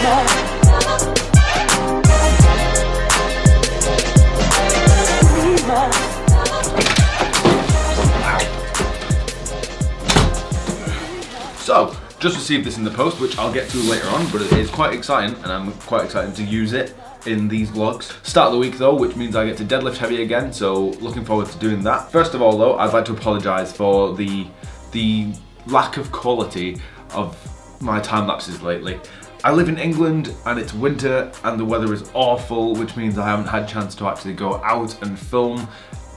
So, just received this in the post, which I'll get to later on, but it is quite exciting, and I'm quite excited to use it in these vlogs. Start of the week though, which means I get to deadlift heavy again, so looking forward to doing that. First of all though, I'd like to apologise for the lack of quality of my time lapses lately. I live in England and it's winter and the weather is awful, which means I haven't had a chance to actually go out and film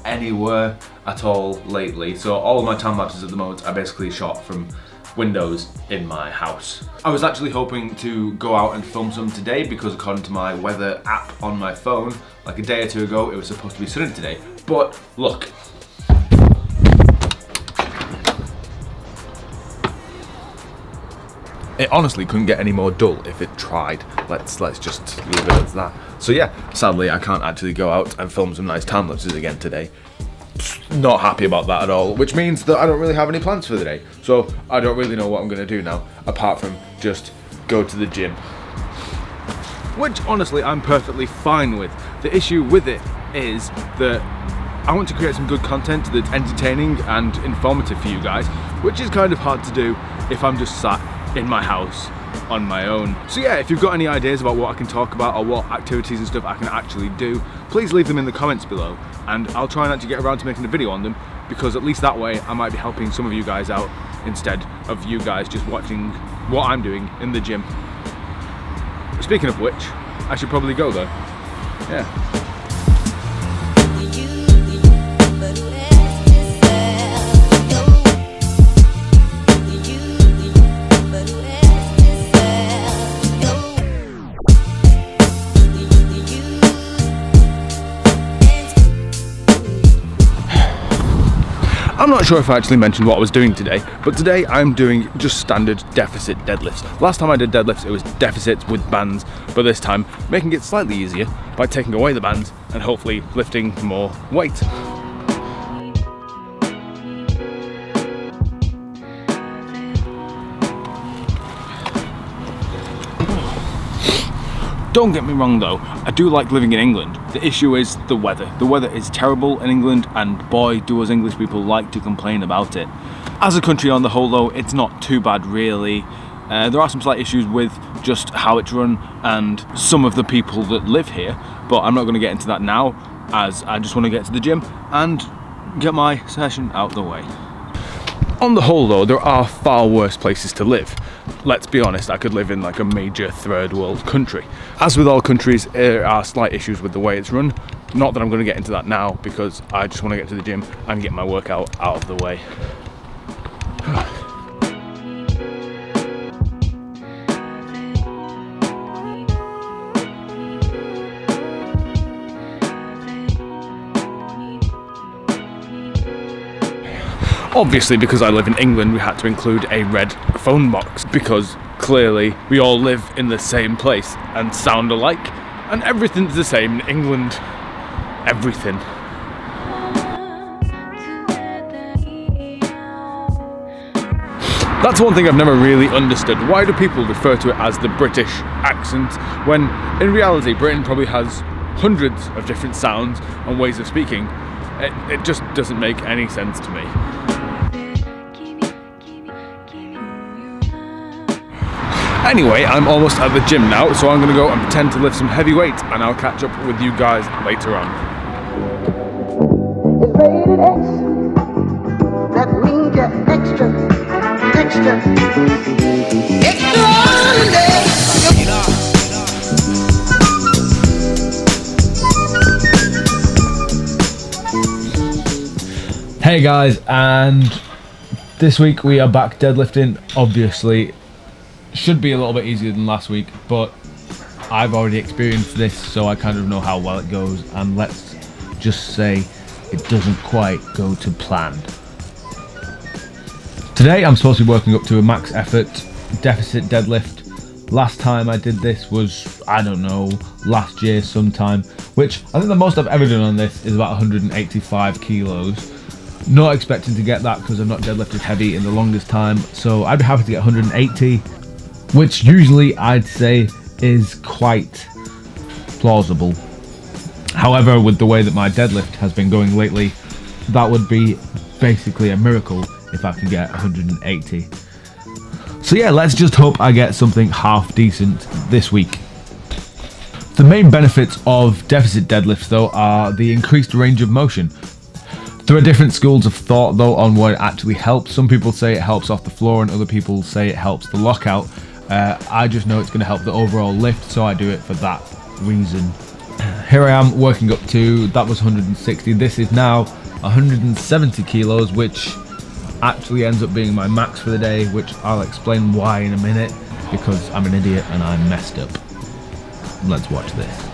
anywhere at all lately. So all of my time lapses at the moment are basically shot from windows in my house. I was actually hoping to go out and film some today because according to my weather app on my phone, like a day or two ago, it was supposed to be sunny today. But look. It honestly couldn't get any more dull if it tried. Let's just leave it as that. So yeah, sadly I can't actually go out and film some nice time lapses again today. Not happy about that at all, which means that I don't really have any plans for the day. So I don't really know what I'm gonna do now, apart from just go to the gym. Which honestly I'm perfectly fine with. The issue with it is that I want to create some good content that's entertaining and informative for you guys, which is kind of hard to do if I'm just sat in my house on my own. So yeah, if you've got any ideas about what I can talk about or what activities and stuff I can actually do, please leave them in the comments below and I'll try and actually get around to making a video on them, because at least that way I might be helping some of you guys out instead of you guys just watching what I'm doing in the gym. Speaking of which, I should probably go though. Yeah. I'm not sure if I actually mentioned what I was doing today, but today I'm doing just standard deficit deadlifts. Last time I did deadlifts, it was deficits with bands, but this time making it slightly easier by taking away the bands and hopefully lifting more weight. Don't get me wrong though, I do like living in England. The issue is the weather. The weather is terrible in England and boy do us English people like to complain about it. As a country on the whole though, it's not too bad really. There are some slight issues with just how it's run and some of the people that live here, but I'm not going to get into that now as I just want to get to the gym and get my session out the way. On the whole though, there are far worse places to live. Let's be honest, I could live in like a major third world country. As with all countries, there are slight issues with the way it's run. Not that I'm going to get into that now because I just want to get to the gym and get my workout out of the way. Obviously, because I live in England, we had to include a red phone box because clearly we all live in the same place and sound alike, and everything's the same in England. Everything. That's one thing I've never really understood. Why do people refer to it as the British accent when in reality Britain probably has hundreds of different sounds and ways of speaking? It just doesn't make any sense to me. Anyway, I'm almost at the gym now, so I'm going to go and pretend to lift some heavy weight, and I'll catch up with you guys later on. It's rated X. That means you're extra. Hey guys, and this week we are back deadlifting. Obviously should be a little bit easier than last week, but I've already experienced this, so I kind of know how well it goes, and let's just say it doesn't quite go to plan. Today I'm supposed to be working up to a max effort deficit deadlift. Last time I did this was, I don't know, last year sometime, which I think the most I've ever done on this is about 185 kilos. Not expecting to get that because I've not deadlifted heavy in the longest time, so I'd be happy to get 180, which usually I'd say is quite plausible. However, with the way that my deadlift has been going lately, that would be basically a miracle if I can get 180. So yeah, let's just hope I get something half decent this week. The main benefits of deficit deadlifts though are the increased range of motion. There are different schools of thought though on what it actually helps. Some people say it helps off the floor and other people say it helps the lockout. I just know it's going to help the overall lift, so I do it for that reason. Here I am working up to, that was 160, this is now 170 kilos, which actually ends up being my max for the day, which I'll explain why in a minute, because I'm an idiot and I messed up. Let's watch this.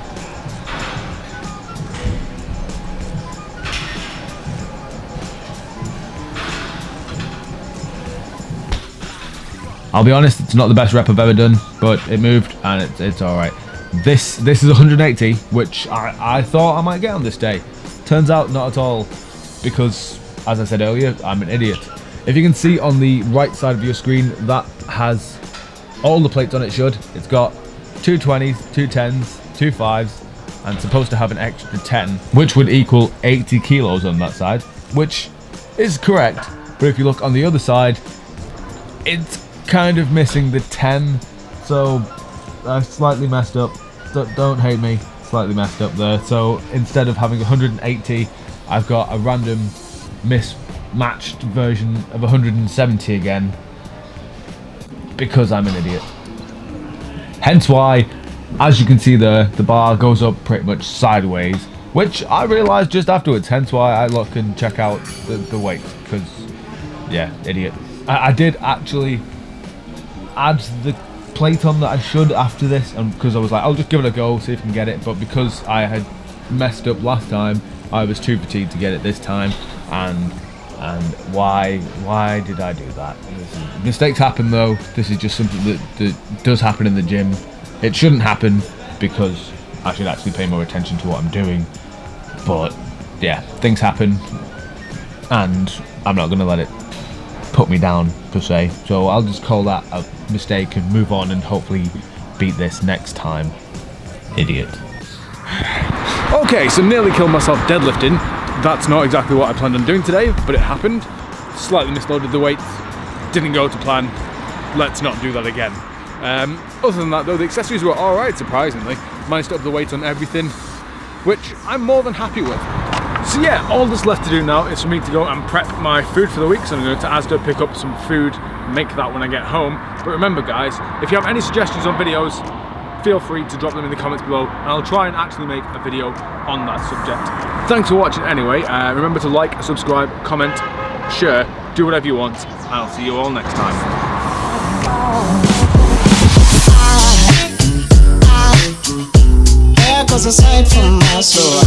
I'll be honest, it's not the best rep I've ever done, but it moved and it's alright. This is 180, which I thought I might get on this day. Turns out not at all, because as I said earlier, I'm an idiot. If you can see on the right side of your screen, that has all the plates on it should. It's got 2 20s, 2 10s, 2 5s, and supposed to have an extra 10, which would equal 80 kilos on that side, which is correct. But if you look on the other side, it's kind of missing the 10, so I slightly messed up. Don't hate me, slightly messed up there. So instead of having 180, I've got a random mismatched version of 170 again, because I'm an idiot. Hence why, as you can see there, the bar goes up pretty much sideways, which I realised just afterwards, hence why I look and check out the weight, because, yeah, idiot. I did actually add the plate on that I should after this, and because I was like, I'll just give it a go, see if I can get it, but because I had messed up last time, I was too fatigued to get it this time, and why did I do that? Mistakes happen though. This is just something that does happen in the gym. It shouldn't happen, because I should actually pay more attention to what I'm doing, but yeah, things happen, and I'm not going to let it put me down per se, so I'll just call that a mistake and move on and hopefully beat this next time. Idiot. Okay, so nearly killed myself deadlifting. That's not exactly what I planned on doing today, but it happened. Slightly misloaded the weights, didn't go to plan. Let's not do that again. Other than that though, the accessories were alright, surprisingly. Managed to up the weight on everything, which I'm more than happy with. So yeah, all that's left to do now is for me to go and prep my food for the week. So I'm going to Asda, pick up some food, make that when I get home. But remember guys, if you have any suggestions on videos, feel free to drop them in the comments below, and I'll try and actually make a video on that subject. Thanks for watching anyway. Remember to like, subscribe, comment, share, do whatever you want, and I'll see you all next time. There goes a sight from my soul.